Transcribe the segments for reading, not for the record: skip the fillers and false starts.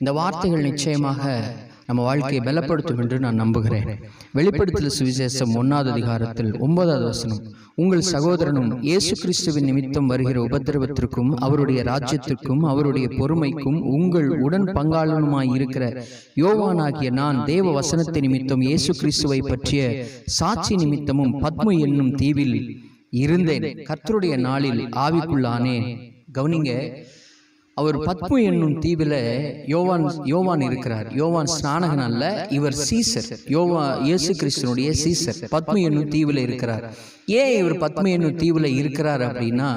இந்த வார்த்தைகள் நிச்சயமாக நம்ம வாழ்க்கையை பலப்படுத்தும் என்று நான் நம்புகிறேன். வெளிப்படுத்தல் சுவிசேஷம் 1வது அதிகாரத்தில் 9வது வசனம், உங்கள் சகோதரனும் இயேசு கிறிஸ்துவின் நிமித்தம் வருகிற உபத்திரவத்திற்கும் அவருடைய ராஜ்யத்திற்கும் அவருடைய பொறுமைக்கும் உங்கள் உடன் பங்காளனுமாய் இருக்கிற யோவானாகிய நான் தேவ வசனத்தை நிமித்தம் இயேசு கிறிஸ்துவை பற்றிய சாட்சி நிமித்தமும் பத்மு என்னும் தீவில் இருந்தேன். கர்த்தருடைய நாளில் ஆவிக்குள்ளானேன். கவனிங்க, அவர் பத்மு என்னும் தீவில யோவான் இருக்கிறார். யோவான் ஸ்நானகன் அல்ல, இவர் சீசர். இயேசு கிறிஸ்துனுடைய சீசர் பத்மு என்னும் தீவில இருக்கிறார். ஏன் இவர் பத்மு என்னும் தீவில இருக்கிறார் அப்படின்னா,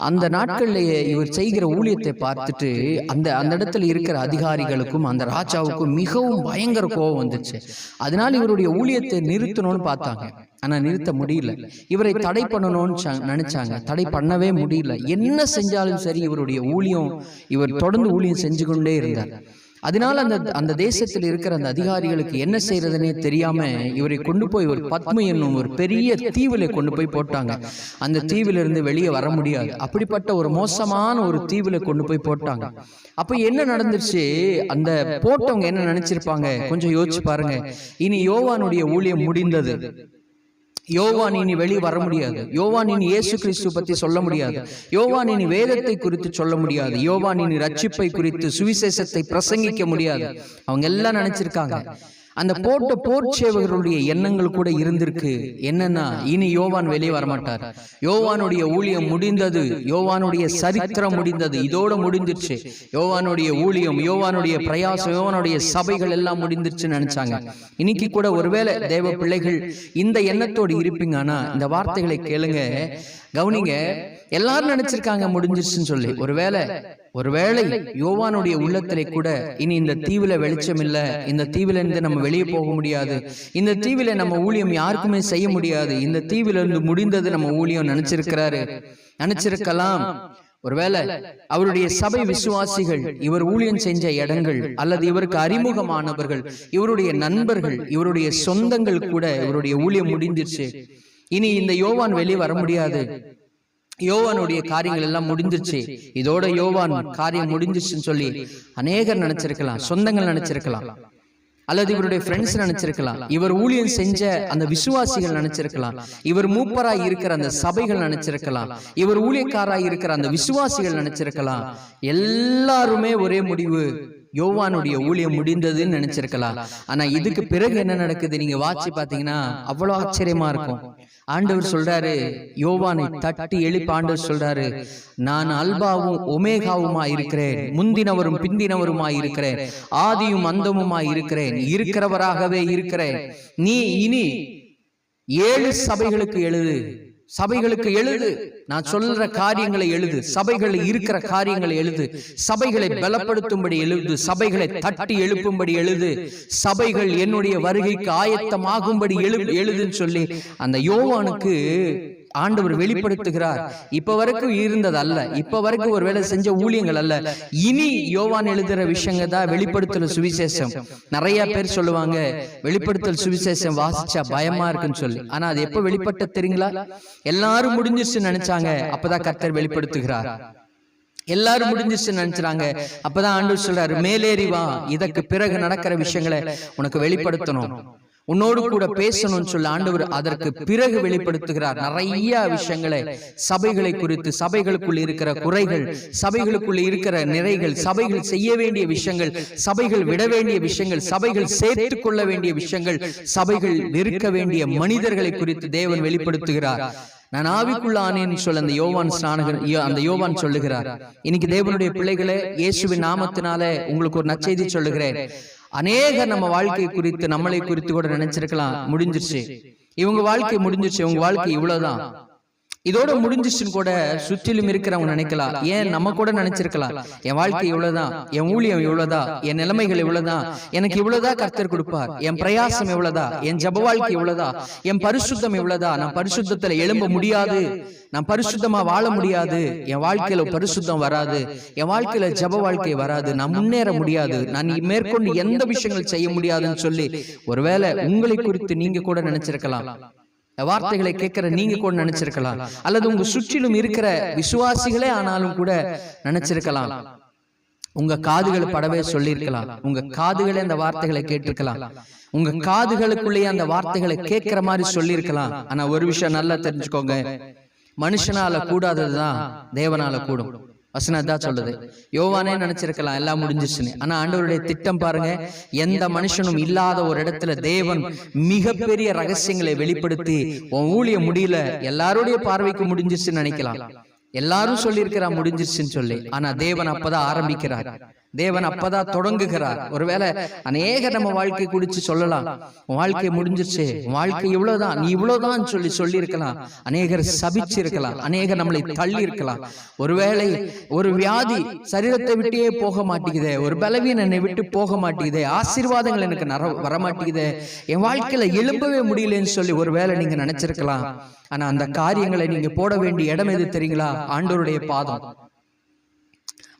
அந்த நாட்களிலேயே இவர் செய்கிற ஊழியத்தை பார்த்துட்டு அந்த இடத்துல இருக்கிற அதிகாரிகளுக்கும் அந்த ராஜாவுக்கும் மிகவும் பயங்கர கோபம் வந்துச்சு. அதனால இவருடைய ஊழியத்தை நிறுத்தணும்னு பார்த்தாங்க. ஆனா நிறுத்த முடியல. இவரை தடை பண்ணணும்னு நினைச்சாங்க. தடை பண்ணவே முடியல. என்ன செஞ்சாலும் சரி இவருடைய ஊழியம், இவர் தொடர்ந்து ஊழியம் செஞ்சு கொண்டே இருந்தார். அதனால அந்த தேசத்தில் இருக்கிற அந்த அதிகாரிகளுக்கு என்ன செய்யறதுன்னே தெரியாம இவரை கொண்டு போய் ஒரு பத்மு என்னும் ஒரு பெரிய தீவில கொண்டு போய் போட்டாங்க. அந்த தீவிலிருந்து வெளியே வர முடியாது. அப்படிப்பட்ட ஒரு மோசமான ஒரு தீவில கொண்டு போய் போட்டாங்க. அப்ப என்ன நடந்துருச்சு? அந்த போட்டவங்க என்ன நினைச்சிருப்பாங்க? கொஞ்சம் யோசிச்சு பாருங்க. இனி யோவானுடைய ஊழியம் முடிந்தது. யோவான் இனி வெளியே வர முடியாது. யோவான் இனி இயேசு கிறிஸ்து பத்தி சொல்ல முடியாது. யோவான் இனி வேதத்தை குறித்து சொல்ல முடியாது. யோவான் இனி ரட்சிப்பை குறித்து சுவிசேஷத்தை பிரசங்கிக்க முடியாது. அவங்க எல்லாம் நினைச்சிருக்காங்க. அந்த போட்ட போர்ச்சேவகர்களுடைய எண்ணங்கள் கூட இருந்திருக்கு. என்னன்னா, இனி யோவான் வெளியே வரமாட்டார். யோவானுடைய ஊழியம் முடிந்தது. யோவானுடைய சரித்திரம் முடிந்தது. இதோட முடிஞ்சிருச்சு. யோவானுடைய ஊழியம், யோவானுடைய பிரயாசம், யோவானுடைய சபைகள் எல்லாம் முடிஞ்சிருச்சுன்னு நினைச்சாங்க. இன்னைக்கு கூட ஒருவேளை தேவ பிள்ளைகள் இந்த எண்ணத்தோடு இருப்பீங்க. ஆனா இந்த வார்த்தைகளை கேளுங்க, கவனிங்க. எல்லாரும் நினைச்சிருக்காங்க முடிஞ்சிருச்சுன்னு சொல்லி. ஒருவேளை யோவானுடைய உள்ளத்திலே கூட இனி இந்த தீவில வெளிச்சம் இல்ல, இந்த தீவில இருந்து நம்ம வெளியே போக முடியாது, இந்த தீவில நம்ம ஊழியம் யாருக்குமே செய்ய முடியாது, இந்த தீவில இருந்து முடிந்தது நம்ம ஊழியம் நினைச்சிருக்கலாம். ஒருவேளை அவருடைய சபை விசுவாசிகள், இவர் ஊழியம் செஞ்ச இடங்கள், அல்லது இவருக்கு அறிமுகமானவர்கள், இவருடைய நண்பர்கள், இவருடைய சொந்தங்கள் கூட இவருடைய ஊழியம் முடிஞ்சிருச்சு, இனி இந்த யோவான் வெளியே வர முடியாது, யோவானுடைய காரியங்கள் எல்லாம் முடிஞ்சிருச்சு, இதோட யோவான் காரியம் முடிஞ்சிருச்சுன்னு சொல்லி அநேகர் நினைச்சிருக்கலாம். சொந்தங்கள் நினைச்சிருக்கலாம், அல்லது இவருடைய ஃப்ரெண்ட்ஸ் நினைச்சிருக்கலாம், இவர் ஊழியம் செஞ்ச அந்த விசுவாசிகள் நினைச்சிருக்கலாம், இவர் மூப்பராய் இருக்கிற அந்த சபைகள் நினைச்சிருக்கலாம், இவர் ஊழியக்காராய் இருக்கிற அந்த விசுவாசிகள் நினைச்சிருக்கலாம். எல்லாருமே ஒரே முடிவு, யோவானுடைய ஊழியம் முடிந்ததுன்னு நினைச்சிருக்கலாம். ஆனா இதுக்கு பிறகு என்ன நடக்குது நீங்க வாட்சி பாத்தீங்கன்னா அவ்வளவு ஆச்சரியமா இருக்கும். ஆண்டவர் சொல்றாரு, யோவானை தட்டி எழுப்பி ஆண்டவர் சொல்றாரு, நான் அல்பாவும் ஒமேகாவுமா இருக்கிறேன், முந்தினவரும் பிந்தினவருமாய் இருக்கிறேன், ஆதியும் அந்தமுமாய் இருக்கிறேன், இருக்கிறவராகவே இருக்கிறேன். நீ இனி 7 சபைகளுக்கு எழுது, நான் சொல்ற காரியங்களை எழுது, சபைகளை இருக்கிற காரியங்களை எழுது, சபைகளை பலப்படுத்தும்படி எழுது, சபைகளை தட்டி எழுப்பும்படி எழுது, சபைகள் என்னுடைய வருகைக்கு ஆயத்தமாகும்படி எழுதுன்னு சொல்லி அந்த யோவானுக்கு ஆண்டவர் வெளிப்படுத்துகிறார். இப்ப வரைக்கும் இருந்தது அல்ல, இப்ப வரைக்கும் ஒருவேளை செஞ்ச ஊழியங்கள் அல்ல, இனி யோவான் எழுதுற விஷயங்கள் தான் வெளிப்படுத்தல் சுவிசேஷம். நிறைய பேர் சொல்லுவாங்க வெளிப்படுத்தல் சுவிசேஷம் வாசிச்சா பயமா இருக்குன்னு சொல்லி. ஆனா அது எப்ப வெளிப்பட்ட தெரியுங்களா? எல்லாரும் முடிஞ்சிருச்சு நினைச்சாங்க, அப்பதான் கர்த்தர் வெளிப்படுத்துகிறார். எல்லாரும் முடிஞ்சிருச்சு நினைச்சாங்க, அப்பதான் ஆண்டவர் சொல்றாரு, மேலேறி வா, இதற்கு பிறகு நடக்கிற விஷயங்களை உனக்கு வெளிப்படுத்தணும், உன்னோடு கூட பேசணும்னு சொல்லி ஆண்டவர் அதற்கு பிறகு வெளிப்படுத்துகிறார். நிறைய விஷயங்களை சபைகளை குறித்து, சபைகளுக்குள் இருக்கிற குறைகள், சபைகளுக்குள்ள இருக்கிற நிறைகள், சபைகள் செய்ய வேண்டிய விஷயங்கள், சபைகள் விட வேண்டிய விஷயங்கள், சபைகள் சேர்த்து கொள்ள வேண்டிய விஷயங்கள், சபைகள் வெறுக்க வேண்டிய மனிதர்களை குறித்து தேவன் வெளிப்படுத்துகிறார். நான் ஆவிக்குள்ள ஆனேன்னு சொல்ல அந்த யோவான் சொல்லுகிறார். இன்னைக்கு தேவனுடைய பிள்ளைகளே, இயேசுவின் நாமத்தினால உங்களுக்கு ஒரு நற்செய்தி சொல்லுகிறேன். அநேகர் நம்ம வாழ்க்கை குறித்து, நம்மளை குறித்து கூட நினைச்சிருக்கலாம், முடிஞ்சிருச்சு, இவங்க வாழ்க்கை முடிஞ்சிருச்சு, இவங்க வாழ்க்கை இவ்வளவுதான், இதோட முடிஞ்சிச்சுன்னு கூட சுற்றிலும் இருக்கிறவங்க நினைக்கலாம். ஏன் நம்ம கூட நினைச்சிருக்கலாம், என் வாழ்க்கை இவ்வளவுதான், என் ஊழியம் இவ்வளவுதான், என் நிலைமைகள் இவ்வளவுதான், எனக்கு இவ்வளவுதான் கர்த்தர் கொடுப்பார், என் பிரயாசம் இவ்வளவுதா, என் ஜப வாழ்க்கை இவ்வளவுதா, என் பரிசுத்தம் இவ்வளவுதா, நான் பரிசுத்தத்துல எழும்ப முடியாது, நான் பரிசுத்தமா வாழ முடியாது, என் வாழ்க்கையில பரிசுத்தம் வராது, என் வாழ்க்கையில ஜப வாழ்க்கை வராது, நான் முன்னேற முடியாது, நான் மேற்கொண்டு எந்த விஷயங்கள் செய்ய முடியாதுன்னு சொல்லி ஒருவேளை உங்களை குறித்து நீங்க கூட நினைச்சிருக்கலாம். வார்த்தைகளை கேட்கிற நீங்க கூட நினைச்சிருக்கலாம், அல்லது உங்க சுற்றிலும் இருக்கிற விசுவாசிகளே ஆனாலும் கூட நினைச்சிருக்கலாம். உங்க காதுகள் படவே சொல்லியிருக்கலாம், உங்க காதுகளே அந்த வார்த்தைகளை கேட்டிருக்கலாம், உங்க காதுகளுக்குள்ளேயே அந்த வார்த்தைகளை கேட்கிற மாதிரி சொல்லியிருக்கலாம். ஆனா ஒரு விஷயம் நல்லா தெரிஞ்சுக்கோங்க, மனுஷனால கூடாததுதான் தேவனால கூடும். வசனம் தான் சொல்லுது. யோவானே நினைச்சிருக்கலாம் எல்லாம் முடிஞ்சிச்சுன்னு. ஆனா ஆண்டவருடைய திட்டம் பாருங்க, எந்த மனுஷனும் இல்லாத ஒரு இடத்துல தேவன் மிகப்பெரிய ரகசியங்களை வெளிப்படுத்தி உன் ஊழியம் முடியல, எல்லாருடைய பார்வைக்கு முடிஞ்சிச்சுன்னு நினைக்கலாம், எல்லாரும் சொல்லி இருக்கிறா முடிஞ்சிருச்சுன்னு சொல்லி. ஆனா தேவன் அப்பதான் ஆரம்பிக்கிறார், தேவன் அப்பதான் தொடங்குகிறார். ஒருவேளை அநேக நம்ம வாழ்க்கை குடிச்சு சொல்லலாம், உன் வாழ்க்கை முடிஞ்சிருச்சு, உன் வாழ்க்கை இவ்வளவுதான், நீ இவ்வளவுதான் சொல்லி இருக்கலாம். அநேகர் சபிச்சு இருக்கலாம், அநேகர் நம்மளை தள்ளி இருக்கலாம். ஒருவேளை ஒரு வியாதி சரீரத்தை விட்டே போக மாட்டேங்குதே, ஒரு பலவீனம் என்னை விட்டு போக மாட்டேங்குதே, ஆசீர்வாதங்கள் எனக்கு வர மாட்டேங்குதே, என் வாழ்க்கையில எழும்பவே முடியலன்னு சொல்லி ஒருவேளை நீங்க நினைச்சிருக்கலாம். ஆனா அந்த காரியங்களை நீங்க போட வேண்டிய இடம் எது தெரியுங்களா? ஆண்டவருடைய பாதம்.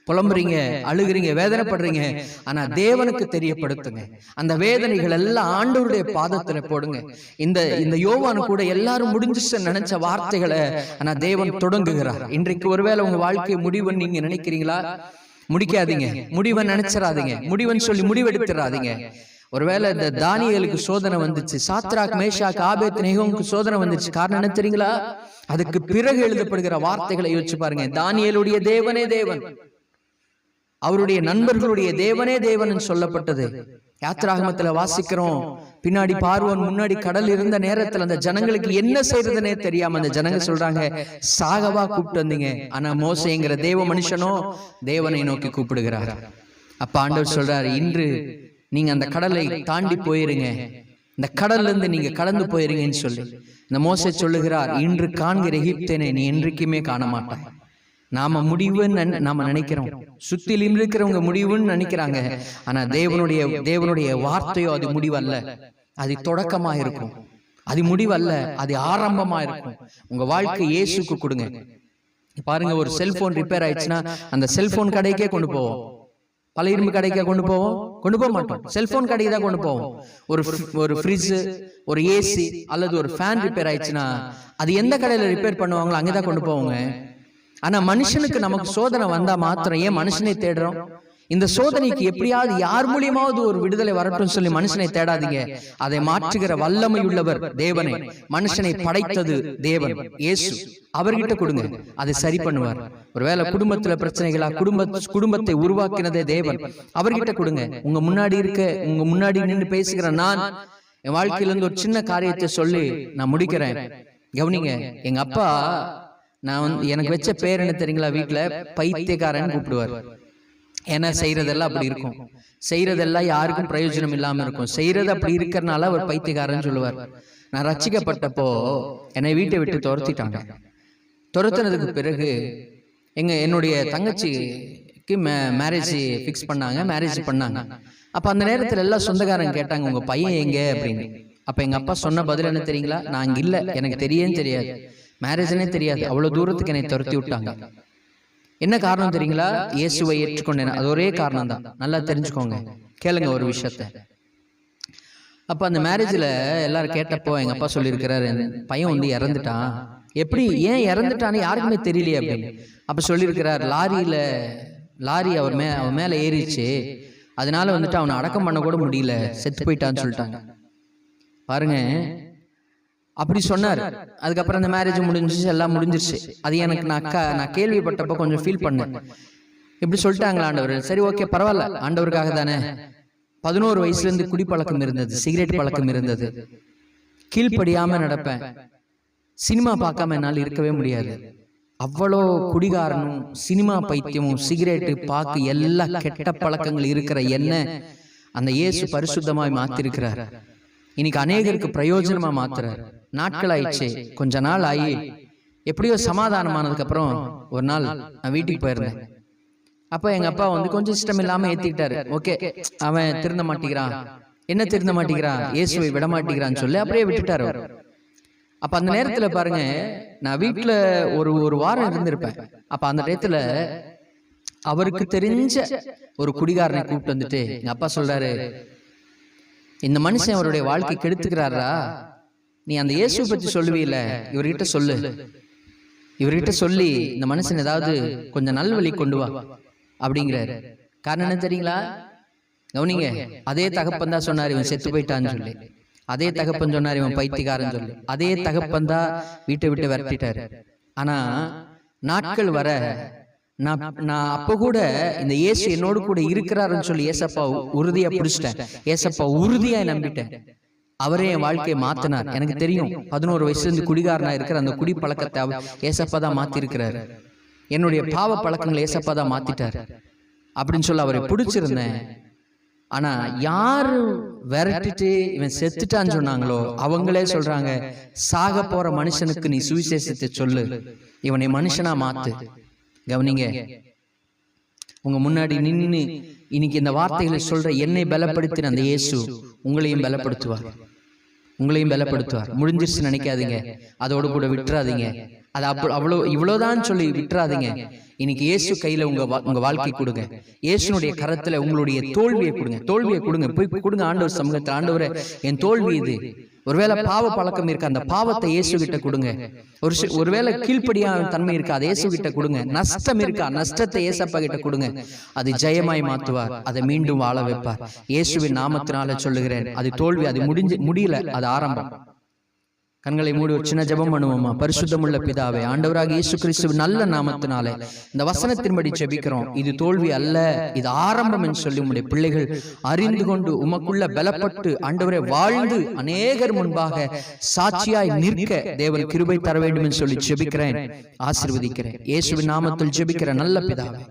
புலம்புறீங்க, அழுகிறீங்க, வேதனைப்படுறீங்க, ஆனா தேவனுக்கு தெரியப்படுத்துங்க. அந்த வேதனைகள் எல்லாம் ஆண்டவருடைய பாதத்துல போடுங்க. இந்த யோவான் கூட எல்லாரும் முடிஞ்சிச்சு நினைச்ச வார்த்தைகளை ஆனா தேவன் தொடங்குகிறார். இன்றைக்கு ஒருவேளை உங்க வாழ்க்கை முடிவுன்னு நீங்க நினைக்கிறீங்களா? முடிக்காதீங்க, முடிவை நினைச்சிடாதீங்க, முடிவுன்னு சொல்லி முடிவெடுத்துறாதீங்க. ஒருவேளை இந்த தானியேலுக்கு சோதனை வந்துச்சு, சாத்ராக் மேஷாக் ஆபேத்நேகோவுக்கு சோதனை வந்துச்சு. காரணம் என்ன தெரியுங்களா? அதுக்கு பிறகு எழுதப்படுகிற வார்த்தைகளை யோசிச்சு பாருங்க. தானியேலுடைய தேவனே தேவன், அவருடைய நண்பர்களுடைய தேவனே தேவன் சொல்லப்பட்டது. யாத்ராகமத்துல வாசிக்கிறோம், பின்னாடி பார்வோன் முன்னாடி கடல் இருந்த நேரத்துல அந்த ஜனங்களுக்கு என்ன செய்யறதுன்னே தெரியாம அந்த ஜனங்க சொல்றாங்க, சாகவா கூப்பிட்டு வந்தீங்க. ஆனா மோசேங்கிற தேவ மனுஷனோ தேவனை நோக்கி கூப்பிடுகிறார். அப்ப ஆண்டவர் சொல்றாரு, இன்று நீங்க அந்த கடலை தாண்டி போயிருங்க, இந்த கடல்ல இருந்து நீங்க கடந்து போயிருங்கன்னு சொல்லி இந்த மோசே சொல்லுகிறார், இன்று காண்கிற எகிப்தியனை நீ என்றைக்குமே காண மாட்டாய். நாம முடிவுன்னு நாம நினைக்கிறோம், சுத்திலும் இருக்கிறவங்க முடிவுன்னு நினைக்கிறாங்க. ஆனா தேவனுடைய வார்த்தையோ அது முடிவல்ல, அது தொடக்கமா இருக்கும். அது முடிவல்ல, அது ஆரம்பமா இருக்கும். உங்க வாழ்க்கை இயேசுக்கு கொடுங்க. பாருங்க, ஒரு செல்போன் ரிப்பேர் ஆயிடுச்சுன்னா அந்த செல்போன் கடைக்கே கொண்டு போவோம். பல இரும்பு கடைக்கா கொண்டு போக மாட்டோம், செல்போன் கடைக்கு தான் கொண்டு போவோம். ஒரு ஃப்ரிட்ஜ், ஒரு ஏசி அல்லது ஒரு ஃபேன் ரிப்பேர் ஆயிடுச்சுன்னா அது எந்த கடையில ரிப்பேர் பண்ணுவாங்களோ அங்கதான் கொண்டு போவோங்க. ஆனா மனுஷனுக்கு நமக்கு சோதனை வந்தா மாத்திரம் ஏன் மனுஷனை தேடுறோம்? இந்த சோதனைக்கு எப்படியாவது யார் மூலியமாவது ஒரு விடுதலை வரட்டும் சொல்லி மனுஷனை தேடாதீங்க. அதை மாற்றுகிற வல்லமை உள்ளவர் தேவனே. மனுஷனை படைத்தது தேவன், இயேசு. அவர்கிட்ட கொடுங்க, அதை சரி பண்ணுவார். ஒருவேளை குடும்பத்துல பிரச்சனைகளா, குடும்பத்தை உருவாக்கினதே தேவன், அவர்கிட்ட கொடுங்க. உங்க முன்னாடி நின்று பேசுகிற நான் என் வாழ்க்கையில இருந்து ஒரு சின்ன காரியத்தை சொல்லி நான் முடிக்கிறேன். கவனிங்க, எங்க அப்பா எனக்கு வச்ச பேர் என்ன தெரியுங்களா? வீட்டுல பைத்தியக்காரன் கூப்பிடுவார். ஏன்னா செய்யறதெல்லாம் அப்படி இருக்கும், செய்யறதெல்லாம் யாருக்கும் பிரயோஜனம் இல்லாம இருக்கும். செய்யறது அப்படி இருக்கிறனால அவர் பைத்தியக்காரன் சொல்லுவார். நான் ரட்சிக்கப்பட்டப்போ என்னை வீட்டை விட்டு துரத்திட்டாங்க. துரத்துனதுக்கு பிறகு என்னுடைய தங்கச்சிக்கு மேரேஜ் ஃபிக்ஸ் பண்ணாங்க, மேரேஜ் பண்ணாங்க. அப்ப அந்த நேரத்துல எல்லாம் சொந்தக்காரங்க கேட்டாங்க, உங்க பையன் எங்க அப்படின்னு. அப்ப எங்க அப்பா சொன்ன பதில் என்ன தெரியுங்களா? நான் இங்க இல்ல, எனக்கு தெரியவே தெரியாது, மேரேஜ்னே தெரியாது, அவ்வளவு தூரத்துக்கு என்னை துரத்தி விட்டாங்க. என்ன காரணம் தெரியுங்களா? இயேசுவை ஏற்றுக்கொண்டேன், அது ஒரே காரணம் தான். நல்லா தெரிஞ்சுக்கோங்க, கேளுங்க ஒரு விஷயத்த. அப்ப அந்த மேரேஜ்ல எல்லாரும் கேட்டப்போ எங்க அப்பா சொல்லியிருக்கிறாரு, பையன் வந்து இறந்துட்டான். எப்படி, ஏன் இறந்துட்டான்னு யாருக்குமே தெரியலையே அப்படின்னு. அப்ப சொல்லியிருக்கிறார், லாரி அவர் மேல ஏறிச்சு, அதனால வந்துட்டு அவனை அடக்கம் பண்ண கூட முடியல, செத்து போயிட்டான்னு சொல்லிட்டாங்க. பாருங்க, அப்படி சொன்னார். அதுக்கப்புறம் அந்த மேரேஜ் முடிஞ்சிச்சு, எல்லாம் முடிஞ்சிருச்சு. அது எனக்கு நான் கேள்விப்பட்டப்ப கொஞ்சம் ஃபீல் பண்ணேன். இப்படி சொல்லிட்டாங்களா ஆண்டவர்? சரி, ஓகே, பரவாயில்ல, ஆண்டவருக்காக தானே. 11 வயசுல இருந்து குடிப்பழக்கம் இருந்தது, சிகரெட் பழக்கம் இருந்தது. கீழ்ப்படியாம நடப்பேன், சினிமா பார்க்காம என்னால் இருக்கவே முடியாது. அவ்வளோ குடிகாரனும் சினிமா பைத்தியமும் சிகரெட்டு பாக்கு எல்லா கெட்ட பழக்கங்கள் இருக்கிற என்ன அந்த இயேசு பரிசுத்தமாய் மாத்திருக்கிறார். இன்னைக்கு அநேகருக்கு பிரயோஜனமா மாத்துறார். நாட்கள் ஆயிடுச்சு, கொஞ்ச நாள் ஆகி எப்படியோ சமாதானமானதுக்கு அப்புறம் ஒரு நாள் நான் வீட்டுக்கு போயிருந்தேன். அப்ப எங்க அப்பா வந்து கொஞ்சம் இஷ்டம் இல்லாம ஏத்திக்கிட்டாரு. ஓகே, அவன் திருந்த மாட்டேங்கிறான், என்ன திருந்த மாட்டேங்கிறான், இயேசுவை விட மாட்டேங்கிறான்னு சொல்லி அப்படியே விட்டுட்டாரு. அப்ப அந்த நேரத்துல பாருங்க, நான் வீட்டுல ஒரு வாரம் இருந்திருப்பேன். அப்ப அந்த நேரத்துல அவருக்கு தெரிஞ்ச ஒரு குடிகாரனை கூப்பிட்டு வந்துட்டு எங்க அப்பா சொல்றாரு, இந்த மனுஷன் அவருடைய வாழ்க்கை கெடுத்துக்கிறாரா, நீ அந்த இயேசு பத்தி சொல்லுவீல, இவர்கிட்ட சொல்லு, இவர்கிட்ட சொல்லி இந்த மனுஷன் ஏதாவது கொஞ்சம் நல்வழி கொண்டு வா அப்படிங்கிறாரு. காரணம் என்ன தெரியுங்களா? கவனிங்க. அதே தகப்பன் தான் சொன்னார் இவன் செத்து போயிட்டான்னு சொல்லி. அதே தகப்பன் சொன்னார் இவன் பைத்தியக்காரன் சொல்லி. அதே தகப்பன் தான் வீட்டை விட்டு விரட்டிட்டாரு. ஆனா நாட்கள் வர நான் அப்ப கூட இந்த இயேசு என்னோடு கூட இருக்கிறாருன்னு சொல்லி ஏசப்பா உறுதியா பிடிச்சிட்டேன். ஏசப்பா உறுதியா நம்பிட்டேன். அவரே என் வாழ்க்கையை மாத்தினார். எனக்கு தெரியும் 11 வயசுல இருந்து குடிகாரனா இருக்கிற அந்த குடி பழக்கத்தை ஏசப்பா தான் மாத்தி இருக்கிறாரு. என்னுடைய பாவ பழக்கங்களை ஏசப்பா தான் மாத்திட்டார் அப்படின்னு சொல்லி அவரை பிடிச்சிருந்தேன். ஆனா யாரு விரட்டிட்டு இவன் செத்துட்டான்னு சொன்னாங்களோ அவங்களே சொல்றாங்க, சாக போற மனுஷனுக்கு நீ சுவிசேஷத்தை சொல்லு, இவனை மனுஷனா மாத்து. கவனிங்க, உங்க முன்னாடி நின்னு இன்னைக்கு இந்த வார்த்தைகளை சொல்ற என்னை பலப்படுத்தின அந்த இயேசு உங்களையும் பலப்படுத்துவார். உங்களையும் பலப்படுத்துவார். முடிஞ்சிருச்சு நினைக்காதீங்க, அதோடு கூட விட்டுறாதீங்க. அது இவ்வளவுதான் சொல்லி விட்டுறாதீங்க. இன்னைக்கு இயேசு கையில உங்க வாழ்க்கை கொடுங்க. இயேசுனுடைய கரத்துல உங்களுடைய தோல்வியை கொடுங்க. தோல்வியை கொடுங்க, போய் கொடுங்க ஆண்டவர் சமூகத்தில். ஆண்டவரே என் தோல்வி இது. ஒருவேளை பாவ பழக்கம் இருக்கு, அந்த பாவத்தை இயேசு கிட்ட கொடுங்க. ஒருவேளை கீழ்ப்படியா தன்மை இருக்கா, அதை இயேசு கிட்ட கொடுங்க. நஷ்டம் இருக்கா, நஷ்டத்தை இயேசப்பா கிட்ட கொடுங்க. அது ஜெயமாய் மாற்றுவார், அதை மீண்டும் வாழ வைப்பார். இயேசுவின் நாமத்தினால சொல்லுகிறேன். அது தோல்வி, அது முடியல, அது ஆரம்பம். கண்களை மூடி ஒரு சின்ன ஜெபம் பண்ணுவோமா? பரிசுத்தமுள்ள பிதாவே, ஆண்டவராக இயேசு கிறிஸ்துவின் நல்ல நாமத்தினாலே இந்த வசனத்தின்படி ஜெபிக்கிறோம். இது தோல்வி அல்ல, இது ஆரம்பம் என்று சொல்லி உம்முடைய பிள்ளைகள் அறிந்து கொண்டு உமக்குள்ள பலப்பட்டு ஆண்டவரே வாழ்ந்து அநேகர் முன்பாக சாட்சியாய் நிற்க தேவன் கிருபை தர வேண்டும் என்று சொல்லி ஜெபிக்கிறேன், ஆசீர்வதிக்கிறேன். இயேசுவின் நாமத்தில் ஜெபிக்கிற நல்ல பிதாவே,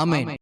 ஆமென்.